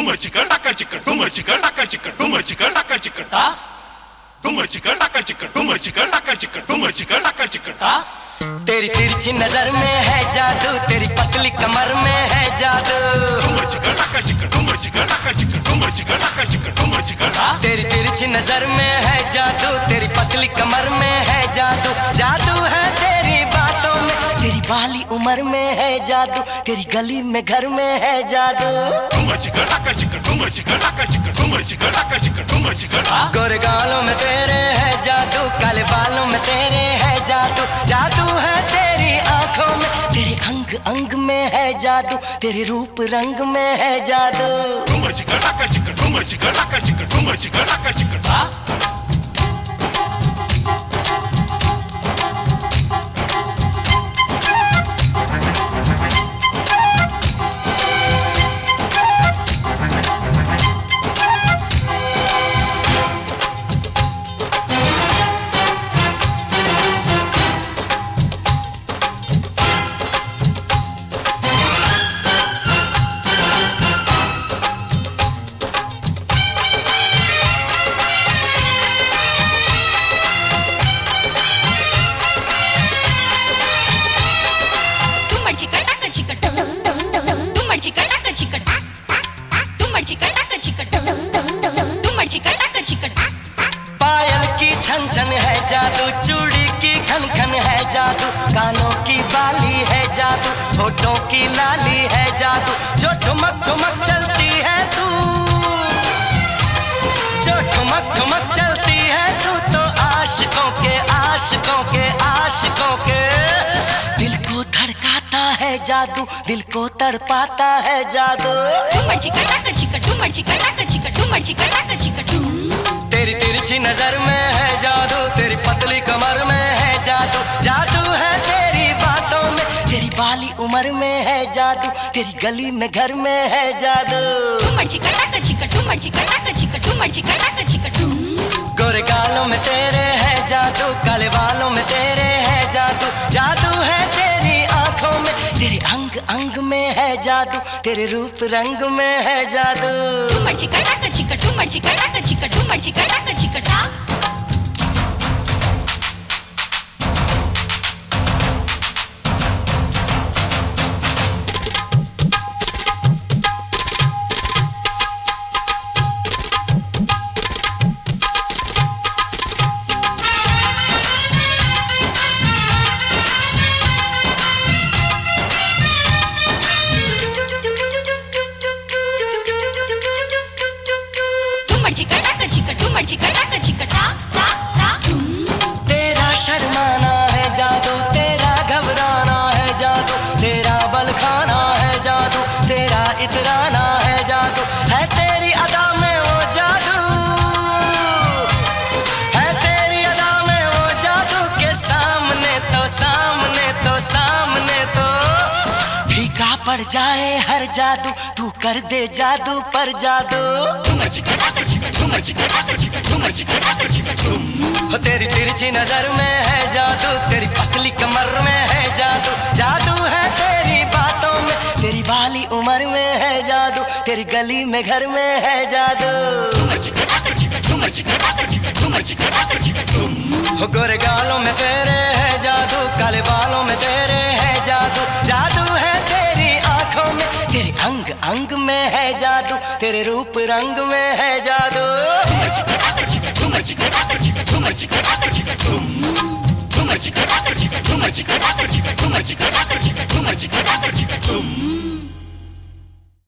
Tumor chicken, laka chicken, tumor chicken, laka chicken, tumor chicken, laka chicken, ta. Tumor chicken, laka chicken, tumor chicken, laka chicken, tumor chicken, laka chicken, ta. तेरी तिरछी नजर में है जादू, तेरी पतली कमर में है जादू। Tumor chicken, laka chicken, tumor chicken, laka chicken, tumor chicken, laka chicken, tumor chicken, ta. तेरी तिरछी नजर में है जादू, तेरी पतली कमर में है जादू। जादू है तेरी बातों में, तेरी बाली उम्र में है जादू, तेरी गली में घर में है जादू। Tumor chicken, laka chicken, tumor chicken, laka chicken, tumor chicken, laka chicken, tumor chicken, ta. गोरे गालों में तेरे है जादू, काले बालों में तेरे है जादू। जादू है तेरी आंखों में, तेरे अंग अंग में है जादू, तेरे रूप रंग में है जादू। Tumor chicken, laka chicken, tumor chicken, laka chicken, tumor chicken, laka chicken, ta. पायल की छन छन है जादू, चूड़ी की खन खन है जादू, कानों की बाली है जादू, होठों की लाली है जादू। जो ठुमक ठुमक चलती है तू, जो ठुमक ठुमक चलती है तू, तो आशिकों के आशिकों के आशिकों के दिल को धड़काता है जादू, दिल को तड़पाता है जादू। तेरी तिरछी नजर में है जादू, तेरी पतली कमर में है जादू। जादू है तेरी बातों में, तेरी बाली उम्र में है जादू, तेरी गली में घर में है जादू। गोरे गालों में तेरे है जादू, काले बालों में तेरे है जादू। जादू है तेरी आंखों में, तेरे अंग अंग में है जादू, तेरे रूप रंग में है जादू। तेरा शर्माना है जादू, तेरा घबराना है जादू, तेरा बल खाना है जादू, तेरा इतराना है जादू। है तेरी अदा में वो जादू, है तेरी अदा में वो जादू के सामने तो सामने तो सामने तो फीका पड़ जाए हर जादू, तू कर दे जादू पर जादू। हो तेरी तिरछी नजर में है जादू, तेरी पतली कमर में है जादू। जादू है तेरी बातों में, तेरी बाली उम्र में है जादू, तेरी गली में घर में है जादू। हो गोरे गालों में तेरे है जादू, काले बालों में तेरे है जादू। जादू है तेरी आंखों में, तेरे अंग अंग में है जादू, तेरे रूप रंग में है जादू। Tumor chicken,